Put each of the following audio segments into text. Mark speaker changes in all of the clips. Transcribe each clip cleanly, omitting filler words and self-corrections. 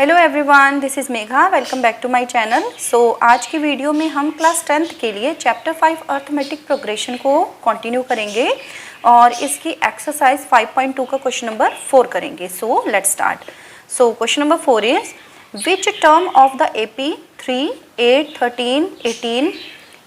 Speaker 1: Hello everyone, this is Megha. Welcome back to my channel. So आज की video में हम क्लास 10th के लिए चैप्टर 5 अर्थमेटिक प्रोग्रेशन को कंटिन्यू करेंगे और इसकी एक्सरसाइज 5.2 का क्वेश्चन नंबर 4 करेंगे। So let's start. So question number 4 is which term of the AP 3, 8, 13, 18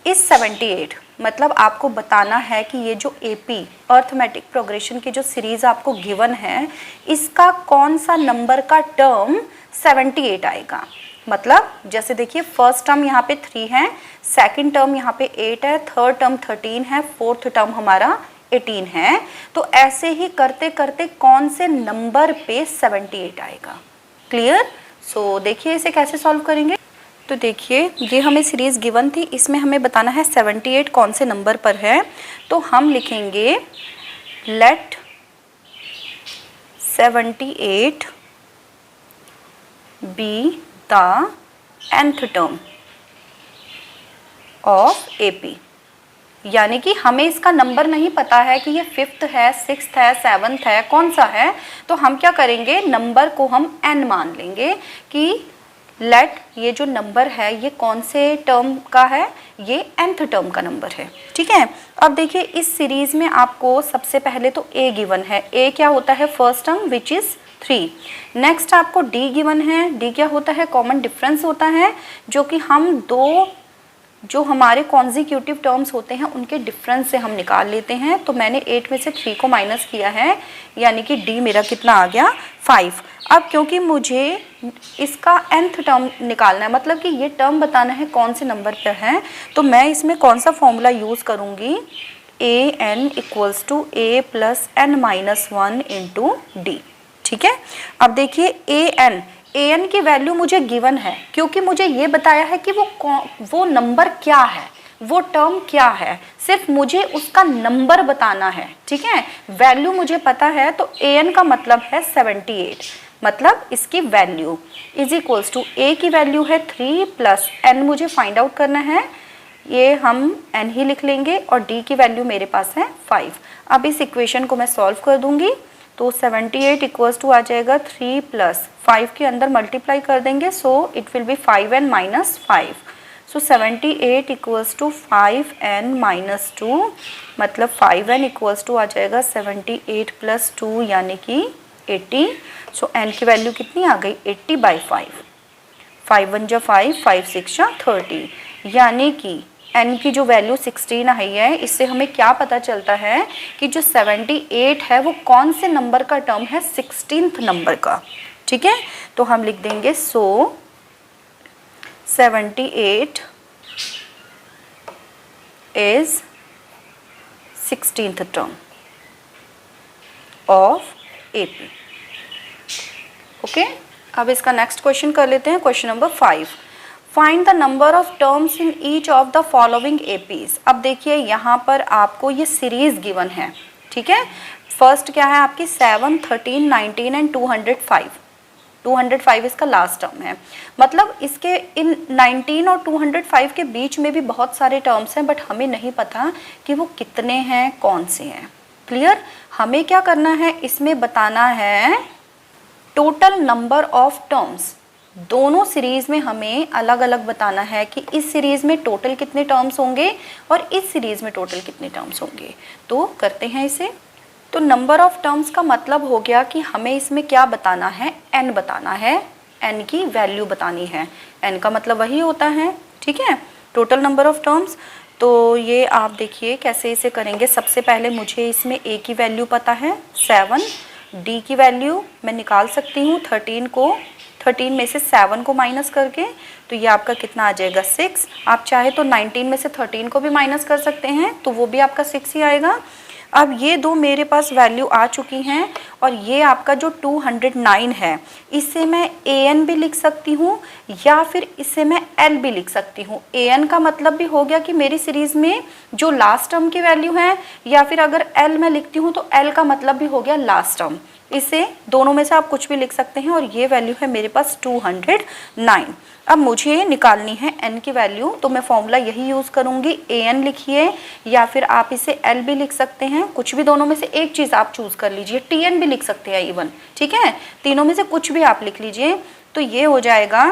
Speaker 1: is 78। मतलब आपको बताना है कि ये जो AP अर्थमेटिक प्रोग्रेशन की जो सीरीज़ आपको गिवन है, इसका कौन सा नंबर का टर्म 78 आएगा। मतलब जैसे देखिए, फर्स्ट टर्म यहाँ पे 3 है, सेकंड टर्म यहाँ पे 8 है, थर्ड टर्म 13 है, फोर्थ टर्म हमारा 18 है। तो ऐसे ही करते करते कौन से नंबर पे 78 आएगा। क्लियर? सो देखिए इसे कैसे सॉल्व करेंगे। तो देखिए, ये हमें सीरीज़ गिवन थी, इसमें हमें बताना है 78 कौन से नंबर पर है। तो हम लिखेंगे let 78 be the nth term of AP। यानी कि हमें इसका नंबर नहीं पता है कि ये 5th है, 6th है, 7th है, कौन सा है। तो हम क्या करेंगे, नंबर को हम n मान लेंगे कि लेट ये जो नंबर है ये कौन से टर्म का है, ये nth टर्म का नंबर है। ठीक है। अब देखिए, इस सीरीज में आपको सबसे पहले तो A गिवन है। A क्या होता है, first term which is 3। Next आपको D गिवन है। D क्या होता है, कॉमन डिफरेंस होता है, जो कि हम दो जो हमारे कॉन्जिक्यूटिव टर्म्स होते हैं उनके डिफरेंस से हम निकाल लेते हैं। तो मैंने 8 में से 3 को माइनस किया है, यानी कि D मेरा कितना आ गया, 5। अब क्योंकि मुझे इसका nth टर्म निकालना है, मतलब कि ये टर्म बताना है कौन से नंबर पर है, तो मैं इसमें कौन सा फॉर्मूला यूज़ करूँगी, an equals to a plus n minus 1 into D। ठीक है। अब देखिए, an की वैल्यू मुझे गिवन है, क्योंकि मुझे ये बताया है कि वो नंबर क्या है, वो टर्म क्या है, सिर्फ मुझे उसका नंबर बताना है। ठीक है। वैल्यू मुझे पता है, तो an का मतलब है 78। मतलब इसकी value is equals to a की वैल्यू है 3 प्लस n मुझे फाइंड आउट करना है, ये हम n ही लिख लेंगे, और d की वैल्यू मेरे पास है 5। अब इस इक्वेशन को मैं सॉल्व कर दूंगी, तो 78 इक्वल्स टू आ जाएगा 3 प्लस 5 के अंदर मल्टीप्लाई कर देंगे, so it will be 5n minus 5। So 78 equals to 5n minus 2, मतलब 5n इक्वल्स टू आ जाएगा 78 प्लस 2 यानी कि 80। सो n की वैल्यू कितनी आ गई, 80/5। 5 1 जा 5, 5 6 जा 30, यानी कि n की जो वैल्यू 16 आई है, इससे हमें क्या पता चलता है कि जो 78 है वो कौन से नंबर का टर्म है, 16th नंबर का। ठीक है। तो हम लिख देंगे सो 78 is 16th term of AP। Okay. अब इसका नेक्स्ट क्वेश्चन कर लेते हैं, question number 5। Find the number of terms in each of the following APs। अब देखिए, यहाँ पर आपको ये सीरीज गिवन है। ठीक है। फर्स्ट क्या है आपकी, 7, 13, 19 एंड 205। 205 इसका लास्ट टर्म है। मतलब इसके इन 19 और 205 के बीच में भी बहुत सारे टर्म्स हैं, बट हमें नहीं पता कि वो कितने हैं, कौन से हैं। क्लियर? हमें क्या करना है, इसमें बताना है टोटल नंबर ऑफ टर्म्स। दोनों सीरीज में हमें अलग अलग बताना है कि इस सीरीज में टोटल कितने टर्म्स होंगे और इस सीरीज में टोटल कितने टर्म्स होंगे। तो करते हैं इसे। तो नंबर ऑफ टर्म्स का मतलब हो गया कि हमें इसमें क्या बताना है, n बताना है, n की वैल्यू बतानी है। n का मतलब वही होता है। ठीक है, टोटल नंबर ऑफ टर्म्स। तो ये आप देखिए कैसे इसे करेंगे। सबसे पहले मुझे इसमें a की वैल्यू पता है 7, d की वैल्यू मैं निकाल सकती हूँ 13 में से 7 को माइनस करके, तो ये आपका कितना आ जाएगा, 6। आप चाहे तो 19 में से 13 को भी माइनस कर सकते हैं, तो वो भी आपका 6 ही आएगा। अब ये दो मेरे पास वैल्यू आ चुकी हैं, और ये आपका जो 209 है, इससे मैं an भी लिख सकती हूँ या फिर इससे मैं l भी लिख सकती हूँ। an का मतलब भी हो गया कि मेरी सीरीज़ में जो लास्ट टर्म की वैल्यू है, या फिर अगर l मैं लिखती हूँ तो l का मतलब भी हो गया लास्ट टर्म। इसे दोनों में से आप कुछ भी लिख सकते हैं, और ये वैल्यू है मेरे पास 209। अब मुझे निकालनी है n की वैल्यू, तो मैं फॉर्मूला यही यूज़ करूँगी, an लिखिए या फिर आप इसे l भी लिख सकते हैं, कुछ भी दोनों में से एक चीज़ आप चूज़ कर लीजिए। tn भी लिख सकते हैं इवन। ठीक है, तीनों में से कुछ भी आप लिख लीजिए। तो ये हो जाएगा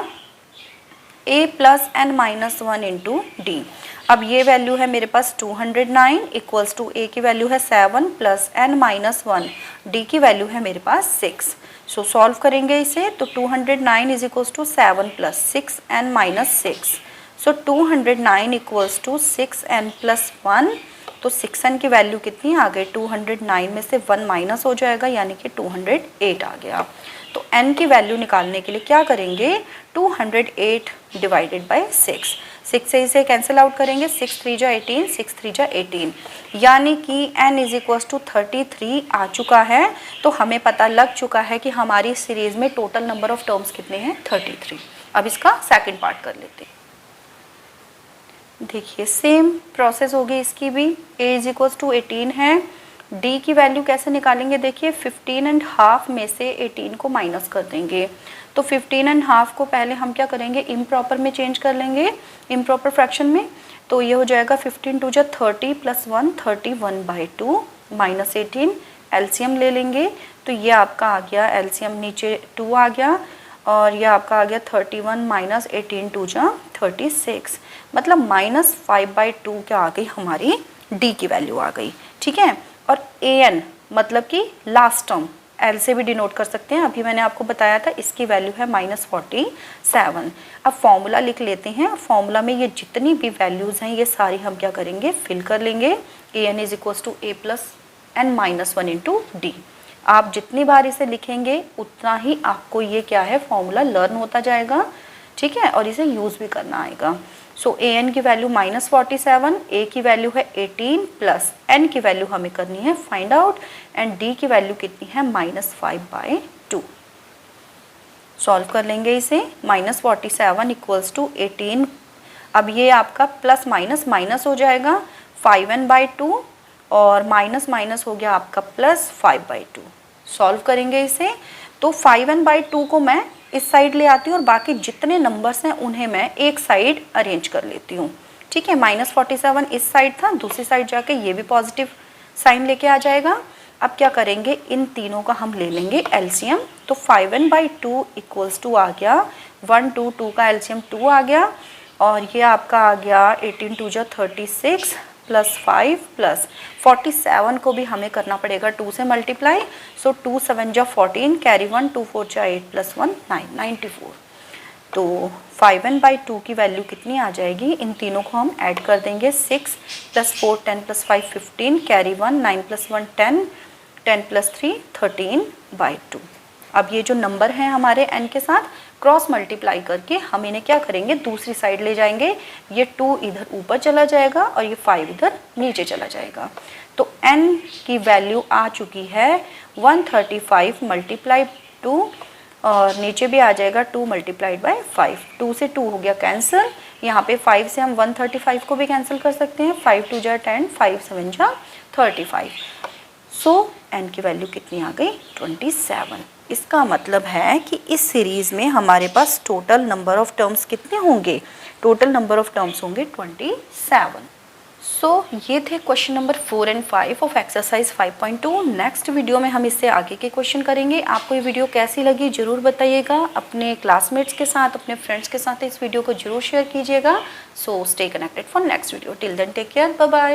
Speaker 1: a plus n minus 1 into D. अब ये वैल्यू है मेरे पास 209 इक्वल्स टू a की वैल्यू है 7 प्लस एन माइनस 1, डी की वैल्यू है मेरे पास 6। सो सॉल्व करेंगे इसे तो 209 is equals to 7 plus 6 n minus 6। So 209 equals to 6 n plus 1, तो 6 एन की वैल्यू कितनी आ गई, 209 में से 1 माइनस हो जाएगा यानी कि 208 आ गया। तो n की वैल्यू निकालने के लिए क्या करेंगे, 208 डिवाइडेड बाय 6, 6 से इसे कैंसिल आउट करेंगे, 6 3 जा 18, 6 3 जा 18, यानी कि n इज इक्वल्स टू 33 आ चुका है। तो हमें पता लग चुका है कि हमारी सीरीज में टोटल नंबर ऑफ टर्म्स कितने हैं, 33। अब इसका सेकंड पार्ट कर लेते हैं। देखिए सेम प्रोसेस होगी इसकी भी, a इज इक्वल्स टू 18 है, d की वैल्यू कैसे निकालेंगे, देखिए 15.5 में से 18 को माइनस कर देंगे। तो 15.5 को पहले हम क्या करेंगे, इम्प्रॉपर में चेंज कर लेंगे, इम्प्रॉपर फ्रैक्शन में। तो ये हो जाएगा 15 2 जा 30 प्लस 1 31/2 माइनस 18, एलसीएम ले लेंगे। तो ये आपका आ गया एलसीएम, नीचे 2 आ गया और ये आपका आ गया 31 माइनस 18 2 जा 36, मतलब -5/2 क्या आ गई, हमारी d की वैल्यू आ गई। ठीक है, और an मतलब कि लास्ट टर्म, l से भी डिनोट कर सकते हैं, अभी मैंने आपको बताया था, इसकी वैल्यू है -47। अब फॉर्मूला लिख लेते हैं। फॉर्मूला में ये जितनी भी वैल्यूज़ हैं ये सारी हम क्या करेंगे, फिल कर लेंगे। an is equals to a plus n minus 1 into D. आप जितनी बार इसे लिखेंगे उतना ही आपको ये क्या है, फॉर्मूला लर्न होता जाएगा। ठीक है, और इसे यूज़ भी करना आएगा। सो an की वैल्यू -47, a की वैल्यू है 18 प्लस n की वैल्यू हमें करनी है फाइंड आउट, एंड d की वैल्यू कितनी है, -5/2। सॉल्व कर लेंगे इसे, -47 इक्वल्स टू 18, अब ये आपका प्लस माइनस माइनस हो जाएगा 5n/2 और माइनस माइनस हो गया आपका प्लस 5/2। सॉल्व करेंगे इसे, तो 5n/2 को मैं इस साइड ले आती हूँ और बाकी जितने नंबर्स हैं उन्हें मैं एक साइड अरेंज कर लेती हूँ। ठीक है, -47 इस साइड था, दूसरी साइड जाके ये भी पॉजिटिव साइन लेके आ जाएगा। अब क्या करेंगे, इन तीनों का हम ले लेंगे एलसीएम। तो 5n/2 इक्वल्स टू आ गया 1 2 2 का एलसीएम 2 आ गया, और ये आपका आ गया 18 2 जा 36 प्लस 5 प्लस 47 को भी हमें करना पड़ेगा 2 से मल्टीप्लाई। सो 2 7 जा 14, कैरी 1 2 4 जा 8 प्लस 1 9 94। तो 5n/2 की वैल्यू कितनी आ जाएगी, इन तीनों को हम ऐड कर देंगे, 6 plus 4 10 plus 5 15, carry 1 9 plus 1 10, 10 plus 3 13/2। अब ये जो नंबर हैं हमारे n के साथ क्रॉस मल्टीप्लाई करके हम इन्हें क्या करेंगे, दूसरी साइड ले जाएंगे। ये 2 इधर ऊपर चला जाएगा और ये 5 इधर नीचे चला जाएगा। तो n की वैल्यू आ चुकी है 135 मल्टीप्लाई 2, और नीचे भी आ जाएगा 2 मल्टीप्लाइड बाय 5। 2 से 2 हो गया कैंसिल, यहाँ पे 5 से हम 135 को भी कैंसिल कर सकते हैं, 5 2 जा 10, 5 7 जा 35। सो n की वैल्यू कितनी आ गई, 27। इसका मतलब है कि इस सीरीज़ में हमारे पास टोटल नंबर ऑफ टर्म्स कितने होंगे, टोटल नंबर ऑफ टर्म्स होंगे 27। सो ये थे question number 4 and 5 of exercise 5.2। Next video में हम इससे आगे के क्वेश्चन करेंगे। आपको ये वीडियो कैसी लगी ज़रूर बताइएगा, अपने क्लासमेट्स के साथ, अपने फ्रेंड्स के साथ इस वीडियो को जरूर शेयर कीजिएगा। So stay connected for next video, till then take care, bye bye.